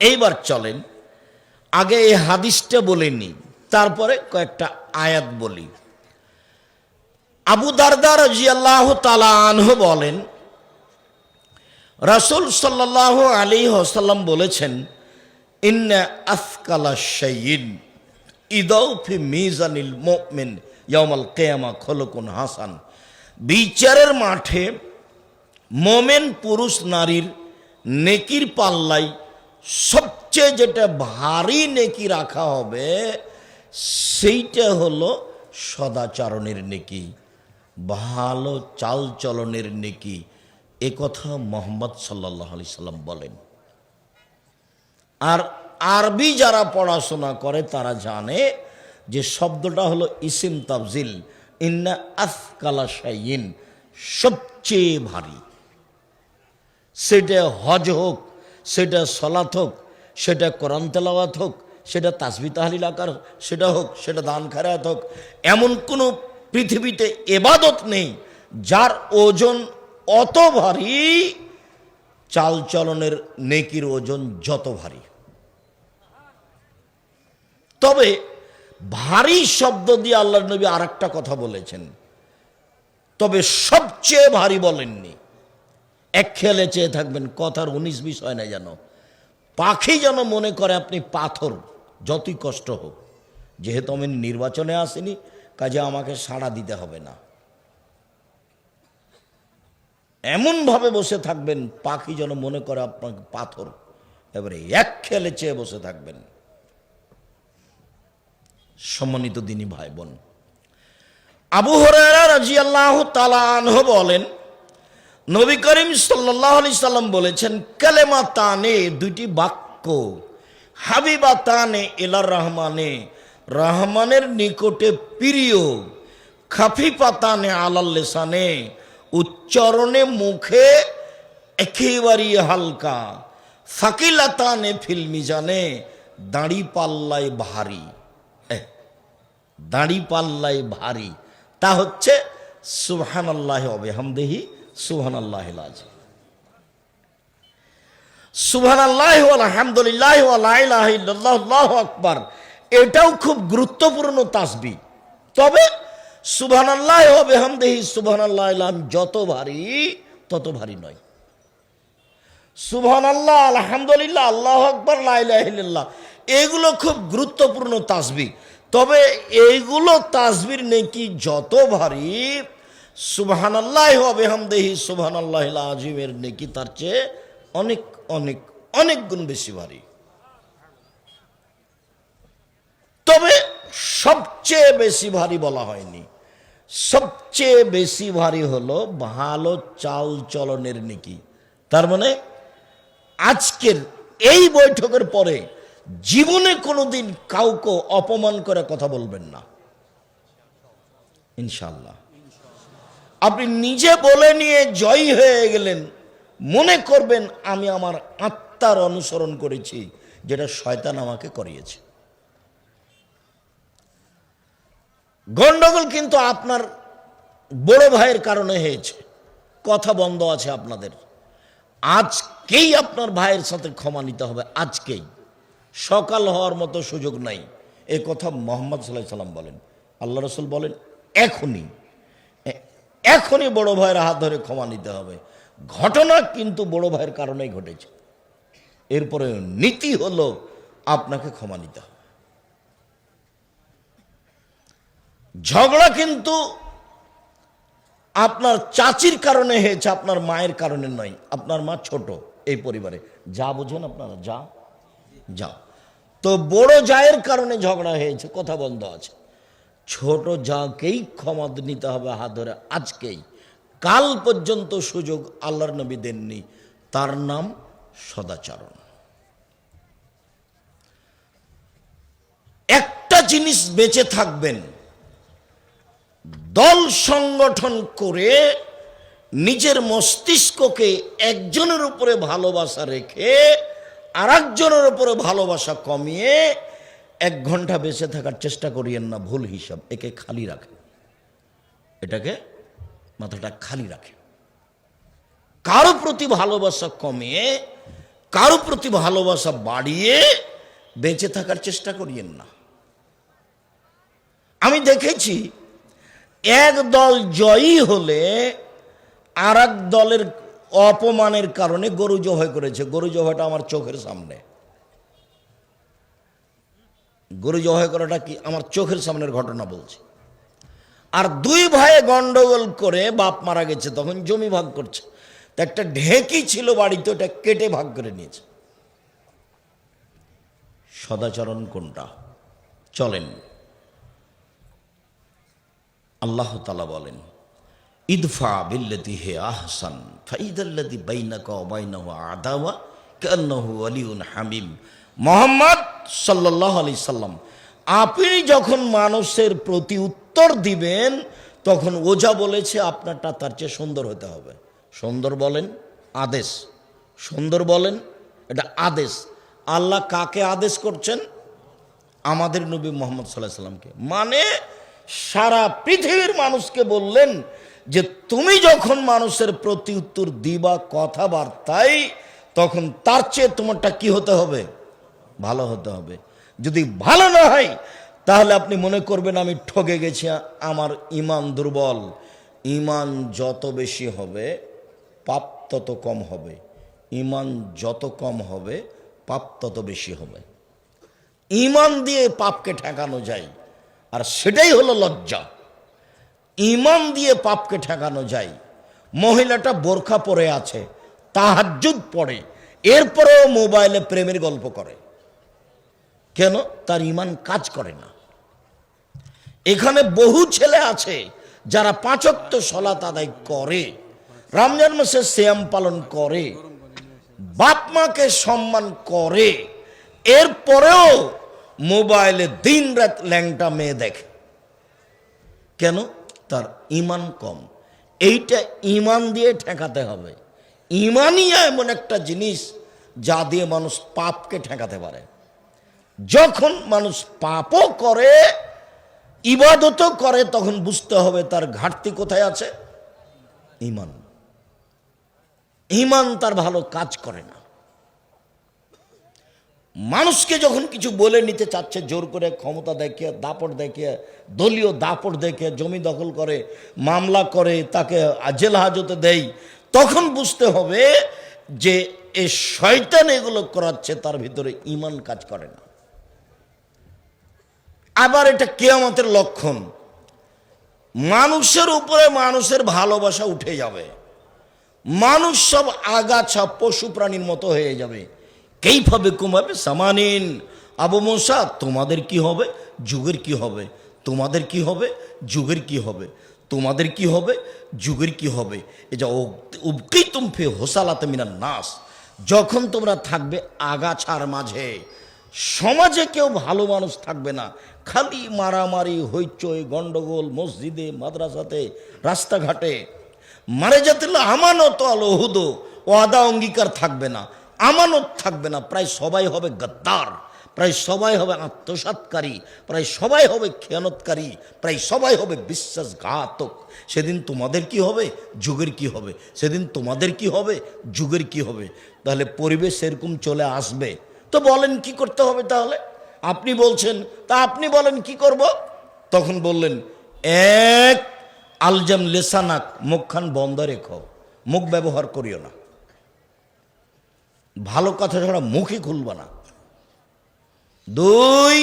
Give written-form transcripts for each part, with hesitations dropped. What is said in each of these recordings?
এইবার চলেন আগে এই হাদিসটা বলে নিই, তারপরে কয়েকটা আয়াত বলি। আবু দারদা রাদিয়াল্লাহু তাআলা আনহু বলেন, রাসূল সাল্লাল্লাহু আলাইহি ওয়াসাল্লাম বলেছেন, ইন্না আফকালা শাইইন ইদাউ ফি মিজানিল মুমিন ইয়াউমাল কিয়ামা খুলুকুন হাসান। বিচারের মাঠে মোমেন পুরুষ নারীর নেকির পাল্লায় সবচেয়ে যেটা ভারী নেকি রাখা হবে সেইটা হলো সদাচরণের নেকি, ভালো চালচলনের নেকি। এ কথা মুহাম্মদ সাল্লাল্লাহু আলাইহি সাল্লাম বলেন। আর আরবি যারা পড়াশোনা করে তারা জানে যে শব্দটা হলো ইসিম তাফজিল, ইন্না আফকালা শাইইন, সবচেয়ে ভারী। সেটা হজ হোক, সেটা সলাত হোক, সেটা কোরআন তেলাওয়াত হোক, সেটা তাসবিহ তাহলিল আকার সেটা হোক, সেটা দান খায়রাত হোক, এমন কোনো পৃথিবীতে ইবাদত নেই যার ওজন অত ভারী, চালচলনের নেকির ওজন যত ভারী। তবে ভারী শব্দ দিয়ে আল্লাহর নবী আর একটা কথা বলেছেন, তবে সবচেয়ে ভারী বলেননি। এক খেয়ালে চেয়ে থাকবেন, কথার 19-20 হয় না যেন। পাখি যেন মনে করে আপনি পাথর, যতই কষ্ট হোক, যেহেতু আমি নির্বাচনে আসিনি কাজে আমাকে সাড়া দিতে হবে না, এমনভাবে বসে থাকবেন পাখি যেন মনে করে আপনাকে পাথর। এবারে এক খেয়ালে চেয়ে বসে থাকবেন। সম্মানিত দিনী ভাই বোন, আবু হুরায়রা রাদিয়াল্লাহু তাআলা আনহু বলেন, নবী করিম সাল্লাল্লাহু আলাইহি সাল্লাম বলেছেন, কালেমাতানে, দুইটি বাক্য, হাবিবাতানে ইলার রহমানে, রহমানের নিকটে প্রিয়, খাফিফাতানে আলাল লিসানে, উচ্চারণে মুখে একেবারেই হালকা, সাকিলাতানে ফিল মিজানে, দাড়ি পাল্লায় ভারী। দাড়ি পাল্লায় ভারী, তা হচ্ছে সুবহানাল্লাহি ওয়া বিহামদিহি সুবহানাল্লাহিল আযীম, সুবহানাল্লাহি ওয়া আলহামদুলিল্লাহি ওয়া লা ইলাহা ইল্লাল্লাহু আল্লাহু আকবার। এটাও খুব গুরুত্বপূর্ণ তাসবিহ। তবে সুবহানাল্লাহি ওয়া বিহামদিহি সুবহানাল্লাহিল আযীম যত ভারী তত ভারী নয়। সুবহানাল্লাহ, আলহামদুলিল্লাহ, আল্লাহু আকবার, লা ইলাহা ইল্লাল্লাহ, এগুলো খুব গুরুত্বপূর্ণ তাসবিহ। তবে এইগুলো তাসবির নেকি যত ভারী, সুবহানাল্লাহি ওয়া বিহামদিহি সুবহানাল্লাহিল আযীমের নেকি তার চেয়ে অনেক অনেক অনেক গুণ বেশি ভারী। তবে সবচেয়ে বেশি ভারী বলা হয়নি, সবচেয়ে বেশি ভারী হলো ভালো চাল চলনের নেকি। তার মানে আজকের এই বৈঠকের পরে জীবনে কোনোদিন কাউকে অপমান করে কথা বলবেন না, ইনশাআল্লাহ। আপনি নিজে বলে নিয়ে জয়ী হয়ে গেলেন, মনে করবেন আমি আমার আত্মার অনুসরণ করেছি, যেটা শয়তান আমাকে করিয়েছে। গন্ডগোল কিন্তু আপনার বড় ভাইয়ের কারণে হয়েছে, কথা বন্ধ আছে আপনাদের। আজকেই আপনার ভাইয়ের সাথে ক্ষমা নিতে হবে, আজকেই, সকাল হওয়ার মতো সুযোগ নাই। এ কথা মুহাম্মদ সাল্লাল্লাহু আলাইহি সাল্লাম বলেন, আল্লাহ রাসূল বলেন, এখনই এখনই বড় ভাইয়ের হাত ধরে ক্ষমা নিতে হবে। ঘটনা কিন্তু বড় ভাইয়ের কারণেই ঘটেছে, এরপরে নীতি হলো আপনাকে ক্ষমা নিতে হবে। ঝগড়া কিন্তু আপনার চাচির কারণে হয়েছে, আপনার মায়ের কারণে নয়। আপনার মা ছোট এই পরিবারে, যা বুঝেন আপনারা, যা যা তো বড় জায়ের কারণে ঝগড়া হয়েছে, কথা বন্ধ আছে। ছোট যাকেই ক্ষমা নিতে হবে হাত ধরে আজকেই। কাল পর্যন্ত সুযোগ আল্লাহর নবী দেননি, তার নাম সদাচরণ। একটা জিনিস বেঁচে থাকবেন, দল সংগঠন করে নিজের মস্তিষ্ককে একজনের উপরে ভালোবাসা রেখে আর একজনের উপরে ভালোবাসা কমিয়ে 1 ঘন্টা বেঁচে থাকার চেষ্টা করিয়েন না, ভুল হিসাব। একে খালি রাখেন, এটাকে মাথাটা খালি রাখেন। কারো প্রতি ভালোবাসা কমিয়ে কারো প্রতি ভালোবাসা বাড়িয়ে বেঁচে থাকার চেষ্টা করিয়েন না। আমি দেখেছি এক দল জয়ী হলে আর এক দলের অপমানের কারণে গরু জবাই করেছে। গরু জবাইটা আমার চোখের সামনে, গরু জবাই করাটা কি আমার চোখের সামনের ঘটনা বলছি। আর দুই ভাই গন্ডগোল করে বাপ মারা গেছে, তখন জমি ভাগ করছে, তা একটা ঢেঁকি ছিল বাড়িতে, ওটা কেটে ভাগ করে নিয়েছে। সদাচরণ কোনটা? চলেন, আল্লাহ তাআলা বলেন ইদফা বিল্লাতি হি আহসান ফাইদাল্লাযী বাইনাকা ওয়া বাইনাহু আদাওয়া কান্নাহু ওয়ালিয়ুন হামিম। মুহাম্মদ সাল্লাল্লাহু আলাইহি সাল্লাম, আপনি যখন মানুষের প্রতি উত্তর দিবেন তখন ওজা বলেছে আপনারটা তার চেয়ে সুন্দর হতে হবে। সুন্দর বলেন আদেশ, সুন্দর বলেন এটা আদেশ। আল্লাহ কাকে আদেশ করছেন? আমাদের নবী মুহাম্মদ সাল্লাল্লাহু আলাইহি সাল্লামকে। মানে সারা পৃথিবীর মানুষকে বললেন যে তুমি যখন মানুষের প্রতি উত্তর দিবা কথাবার্তায়, তখন তার চেয়ে তোমারটা কি হতে হবে? ভালো হতে হবে। যদি ভালো না হয় তাহলে আপনি মনে করবেন আমি ঠকে গেছি, আমার ঈমান দুর্বল। ঈমান যত বেশি হবে পাপ তত কম হবে, ঈমান যত কম হবে পাপ তত বেশি হবে। ঈমান দিয়ে পাপকে ঠেকানো যায়, আর সেটাই হলো লজ্জা। ঈমান দিয়ে পাপকে ঠেকানো যায়। মহিলাটা বোরখা পরে আছে, তাহাজ্জুদ পড়ে, এরপরেও মোবাইলে প্রেমের গল্প করে। কেন? তার ঈমান কাজ করে না। এখানে বহু ছেলে আছে যারা 5 ওয়াক্ত সালাত আদায় করে, রমজান মাসে সিয়াম পালন করে, বাপ মাকে সম্মান করে, এরপরেও মোবাইলে দিন রাত ল্যাংটা মেয়ে দেখে। কেন? তার ঈমান কম। এইটা ঈমান দিয়ে ঠেকাতে হবে। ঈমানই এমন একটা জিনিস যা দিয়ে মানুষ পাপকে ঠেকাতে পারে। যখন মানুষ পাপও করে ইবাদতও করে, তখন বুঝতে হবে তার ঘাটতি কোথায় আছে? ঈমান। ঈমান তার ভালো কাজ করে না। মানুষকে যখন কিছু বলে নিতে চাচ্ছে, জোর করে ক্ষমতা দেখিয়ে, দাপট দেখিয়ে, দলীয় দাপট দেখিয়ে জমি দখল করে, মামলা করে, তাকে জেল হাজতে দেয়, তখন বুঝতে হবে যে এই শয়তান এগুলো করাচ্ছে, তার ভিতরে ঈমান কাজ করে না। আবার এটা কিয়ামতের লক্ষণ। মানুষের উপরে মানুষের ভালোবাসা উঠে যাবে, মানুষ সব আগাছা পশু প্রাণীর মতো হয়ে যাবে। কাইফা বিকুম সামানিন, আবু মুসা তোমাদের কি হবে? যুগের কি হবে? তোমাদের কি হবে? যুগের কি হবে? তোমাদের কি হবে? যুগের কি হবে? এই যে উবকিতুম ফি হুসালাত মিনান নাস, যখন তোমরা থাকবে আগাছার মাঝে, সমাজে কেউ ভালো মানুষ থাকবে না, খালি মারামারি, হইচই, গন্ডগোল, মসজিদে, মাদ্রাসাতে, রাস্তাঘাটে। মারে যাতিল আমানত আল ওহুদ, ওয়াদা অঙ্গীকার থাকবে না, আমানত থাকবে না। প্রায় সবাই হবে গদ্দার, প্রায় সবাই হবে আত্মসাৎকারী, প্রায় সবাই হবে খেয়ানতকারী, প্রায় সবাই হবে বিশ্বাসঘাতক। সেদিন তোমাদের কি হবে? যুগের কি হবে? সেদিন তোমাদের কি হবে? যুগের কি হবে? তাহলে পরিবেশ এরকম চলে আসবে, তো বলেন কি করতে হবে? তাহলে আপনি বলছেন, তা আপনি বলেন কি করব? তখন বললেন এক, আলজাম লেসানাক, মুখখান বন্ধ রেখো, মুখ ব্যবহার করিও না, ভালো কথা ছাড়া মুখই খুলবা না। 2,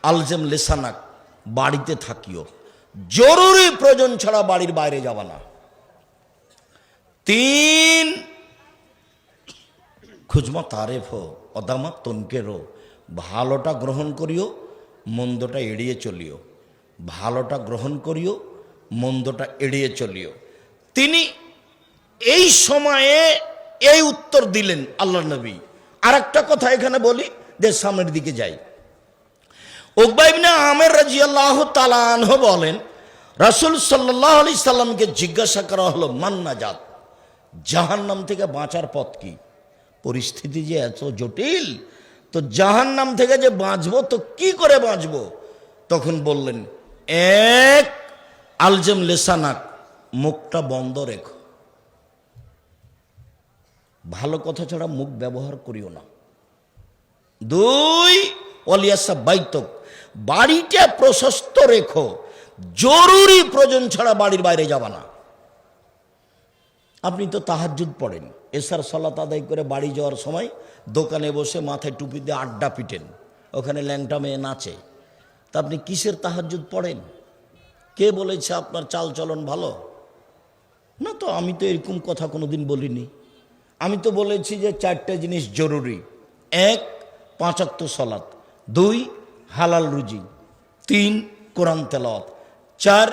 আলজাম লেসানাক, বাড়িতে থাকিও, জরুরি প্রয়োজন ছাড়া বাড়ির বাইরে যাবা না। 3, খুজমা তারেফ অদামা তনকেরো, ভালোটা গ্রহণ করিও, মন্দটা এড়িয়ে চলিও, ভালোটা গ্রহণ করিও, মন্দটা এড়িয়ে চলিও। তিনি এই সময়ে এই উত্তর দিলেন আল্লাহ নবী। আর একটা কথা এখানে বলি, যে সামনের দিকে যাই। উকবা ইবনে আমের রাদিয়াল্লাহু তাআলা আনহু বলেন, রাসূল সাল্লাল্লাহু আলাইহি সাল্লামকে জিজ্ঞাসা করা হলো মান নাজাত, জাহান্নাম থেকে বাঁচার পথ কি? পরিস্থিতি যে এত জটিল, তো জাহান্নাম থেকে যে বাঁচবো, তো কি করে বাঁচবো? তখন বললেন এক, আলজাম লেসানাক, মুখটা বন্ধ রেখো, ভালো কথা ছাড়া মুখ ব্যবহার করিও না। 2 ওয়ালিয়াসা বাইতক, বাড়িটা প্রশস্ত রেখো, জরুরি প্রয়োজন ছাড়া বাড়ির বাইরে যাবা না। আপনি তো তাহাজ্জুদ পড়েন, এশার সালাত আদায় করে বাড়ি যাওয়ার সময় দোকানে বসে মাথায় টুপি দিয়ে আড্ডা পিটেন, ওখানে ল্যাংটা মেয়ে নাচে, তা আপনি কিসের তাহাজ্জুদ পড়েন? কে বলেছে আপনার চাল চলন ভালো? না তো, আমি তো এরকম কথা কোনোদিন বলিনি। আমি তো বলেছি যে 4টে জিনিস জরুরি: 1 5 ওয়াক্ত সালাত, 2 হালাল রুজি, 3 কোরআন তেলাওয়াত, 4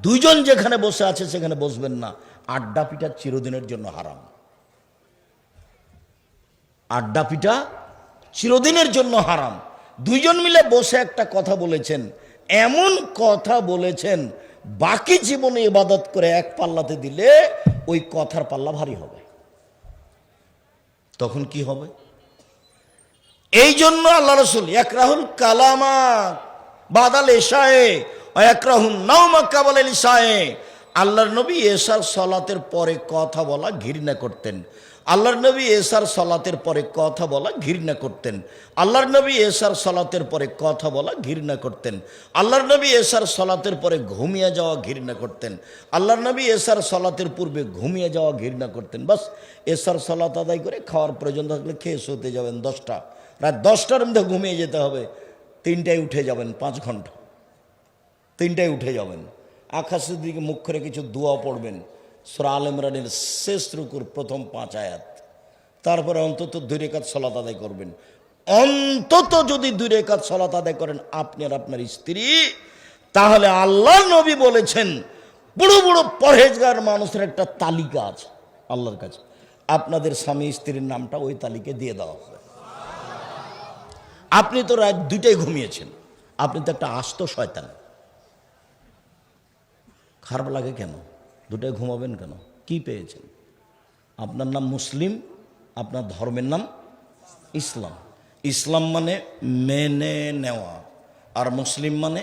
দুইজন যেখানে বসে আছে সেখানে বসবেন না। আড্ডা পিটা চিরদিনের জন্য হারাম। আড্ডা পিটা চিরদিনের জন্য হারাম। দুইজন মিলে বসে একটা কথা বলেছেন, এমন কথা বলেছেন বাকি জীবনে ইবাদত করে এক পাল্লাতে দিলে ওই কথার পাল্লা ভারী হবে। তখন কি হবে? এই জন্য আল্লাহ রাসূল ইয়াকরাহুল কালামা বাদাল ইশায়ে ওয়া ইয়াকরাহুন নাওমা কাবালাল ইশায়ে, আল্লাহর নবী এশার সালাতের পরে কথা বলা ঘৃণা করতেন। আল্লাহর নবী এশার সালাতের পরে কথা বলা ঘৃণা করতেন। আল্লাহর নবী এশার সালাতের পরে কথা বলা ঘৃণা করতেন। আল্লাহর নবী এশার সালাতের পরে ঘুমিয়ে যাওয়া ঘৃণা করতেন। আল্লাহর নবী এশার সালাতের পূর্বে ঘুমিয়ে যাওয়া ঘৃণা করতেন। বাস এশার সালাত আদায় করে খাওয়ার প্রয়োজন থাকলে খেয়ে শুতে যাবেন 10টা, রাত 10টার মধ্যে ঘুমিয়ে যেতে হবে, 3টায় উঠে যাবেন, 5 ঘন্টা 3টায় উঠে যাবেন, আকাশের দিকে মুখ করে কিছু দোয়া পড়বেন, সূরা আল ইমরানের শেষ রুকুর প্রথম 5 আয়াত, তারপরে অন্তত 2 রাকাত সালাত আদায় করবেন। অন্তত যদি 2 রাকাত সালাত আদায় করেন আপনি আর আপনার স্ত্রী, তাহলে আল্লাহ নবী বলেছেন বড় বড় পরহেজগার মানুষের একটা তালিকা আছে আল্লাহর কাছে, আপনাদের স্বামী স্ত্রীর নামটা ওই তালিকায় দিয়ে দেওয়া হবে। আপনি তো রাত 2টায় ঘুমিয়েছেন, আপনি তো একটা আস্ত শয়তান। খারাপ লাগে কেন? 2টায় ঘুমাবেন কেন? কি পেয়েছেন? আপনার নাম মুসলিম, আপনার ধর্মের নাম ইসলাম। ইসলাম মানে মেনে নেওয়া, আর মুসলিম মানে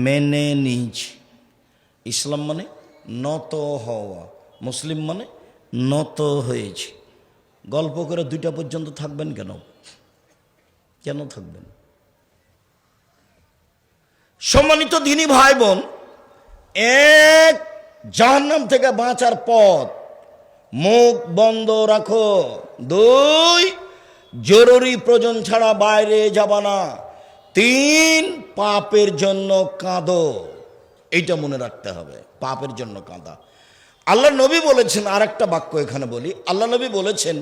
মেনে নিজ। ইসলাম মানে নত হওয়া, মুসলিম মানে নত হয়েছে। গল্প করে 2টা পর্যন্ত থাকবেন কেন? কেন থাকবেন? সম্মানিত দ্বীনি ভাই বোন, 1 জাহান্নাম থেকে বাঁচার পথ, মুখ বন্ধ রাখো। 2 জরুরি প্রয়োজন ছাড়া বাইরে যাবা না। 3 পাপের জন্য কাঁদো। এইটা মনে রাখতে হবে, পাপের জন্য কাঁদা। আল্লাহ নবী বলেছেন, আরেকটা বাক্য এখানে বলি, আল্লাহ নবী বলেছেন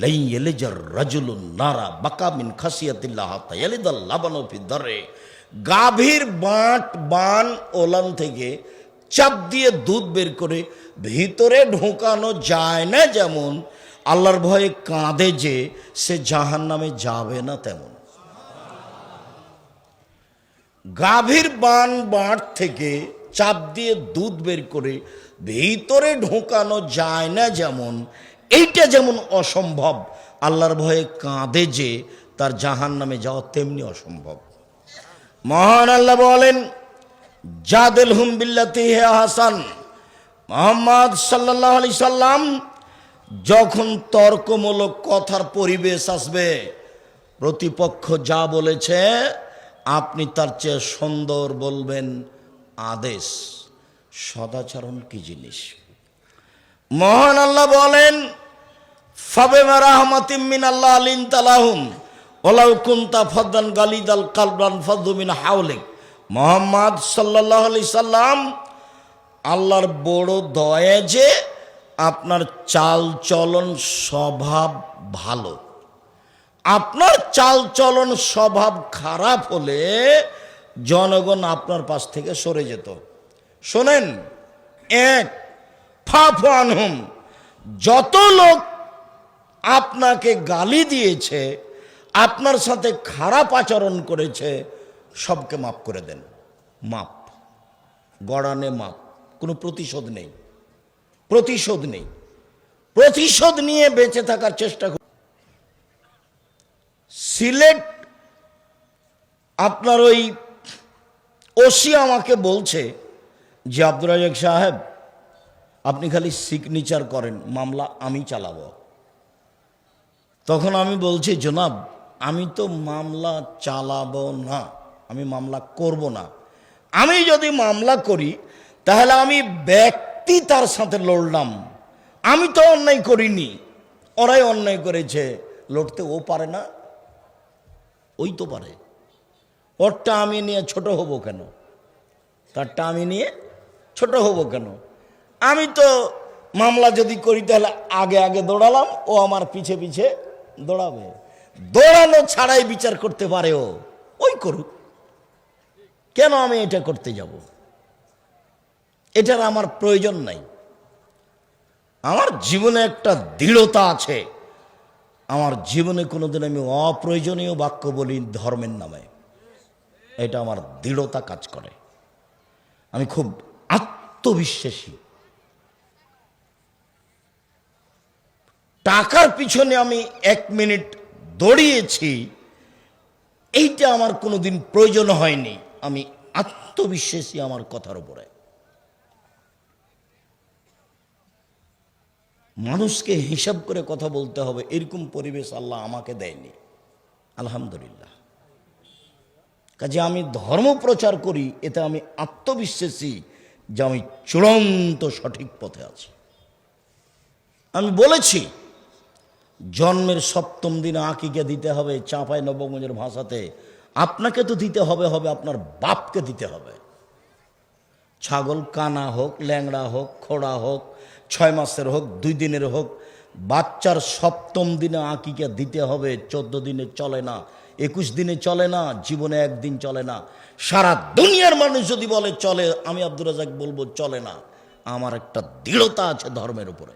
লাই ইয়ালিজার রাজুলুন নারা বাকা মিন খাসিয়াতিল্লাহ হাত্তা ইয়ালিদাল লাবানু ফি দারে, গাভীর বান ওলান থেকে চাপ দিয়ে দুধ বের করে ভিতরে ঢোকানো যায় না যেমন, আল্লাহর ভয়ে কাঁদে যে সে জাহান্নামে যাবে না তেমন। গাভীর বাট থেকে চাপ দিয়ে দুধ বের করে ভিতরে ঢোকানো যায় না যেমন, এইটা যেমন অসম্ভব, আল্লাহর ভয়ে কাঁদে যে তার জাহান্নামে যাওয়া তেমনি অসম্ভব। মহান আল্লাহ বলেন জাদেলহুম বিল্লাতি হে আহসান, মুহাম্মদ সাল্লাল্লাহু আলাইহি সাল্লাম যখন তর্কমূলক কথার পরিবেশ আসবে, প্রতিপক্ষ যা বলেছে আপনি তার চেয়ে সুন্দর বলবেন আদেশ। সদাচরণ কি জিনিস? মহান আল্লাহ বলেন ফাবিমা রাহমাতিম মিনাল্লাহ লিনতা লাহুম ওয়ালাউ কুনতা ফাদ্দান গালিদাল কালবান ফাদ্দু মিন হাওলিক। মুহাম্মদ সাল্লাল্লাহু আলাইহি সাল্লাম, আল্লাহর বড় দয়া যে আপনার চাল চলন স্বভাব ভালো। আপনার চাল চলন স্বভাব খারাপ হলে জনগণ আপনার পাশ থেকে সরে যেত। শোনেন, 1 ফাফু আনহুম, যত লোক আপনাকে গালি দিয়েছে, আপনার সাথে খারাপ আচরণ করেছে, সবকে মাফ করে দেন। মাপ, গড়ানে মাপ, কোনো প্রতিশোধ নেই, প্রতিশোধ নেই। প্রতিশোধ নিয়ে বেঁচে থাকার চেষ্টা করুন। সিলেট আপনার ওই ওসি আমাকে বলছে যে আব্দুর রাজ্জাক সাহেব, আপনি খালি সিগনেচার করেন, মামলা আমি চালাবো। তখন আমি বলছি, জনাব আমি তো মামলা চালাবো না, আমি মামলা করব না। আমি যদি মামলা করি তাহলে আমি ব্যক্তি তার সাথে লড়লাম, আমি তো অন্যায় করিনি, ওরাই অন্যায় করেছে। লড়তে ও পারে না, ওই তো পারে। ওরটা আমি নিয়ে ছোট হব কেন? তারটা আমি নিয়ে ছোট হব কেন? আমি তো মামলা যদি করি তাহলে আগে আগে দৌড়ালাম, ও আমার পিছে পিছে দৌড়াবে। দৌড়ানো ছাড়াই বিচার করতে পারে ও, ওই করুক, কেন আমি এটা করতে যাব? এটার আমার প্রয়োজন নাই। আমার জীবনে একটা দৃঢ়তা আছে, আমার জীবনে কোনোদিন আমি অপ্রয়োজনীয় বাক্য বলি ধর্মের নামে, এটা আমার দৃঢ়তা কাজ করে। আমি খুব আত্মবিশ্বাসী। টাকার পিছনে আমি 1 মিনিট দৌড়িয়েছি, এইটা আমার কোনোদিন প্রয়োজন হয়নি। আমি আত্মবিশ্বাসী আমার কথার উপরে। মানুষকে হিসাব করে কথা বলতে হবে, এরকম পরিবেশ আল্লাহ আমাকে দেয়নি, আলহামদুলিল্লাহ। কাজে আমি ধর্ম প্রচার করি, এতে আমি আত্মবিশ্বাসী যে আমি চূড়ান্ত সঠিক পথে আছি। আমি বলেছি জন্মের 7ম দিনে আকিকা দিতে হবে, চাঁপাই নবগঞ্জের ভাষাতে আপনাকে তো দিতে হবে, আপনার বাপকে দিতে হবে। ছাগল কানা হোক, ল্যাংড়া হোক, খোড়া হোক, 6 মাসের হোক, 2 দিনের হোক, বাচ্চার 7ম দিনে আকিকা দিতে হবে। 14 দিনে চলে না, 21 দিনে চলে না, জীবনে একদিন চলে না। সারা দুনিয়ার মানুষ যদি বলে চলে, আমি আব্দুর রাজ্জাক বলবো চলে না। আমার একটা দৃঢ়তা আছে ধর্মের উপরে।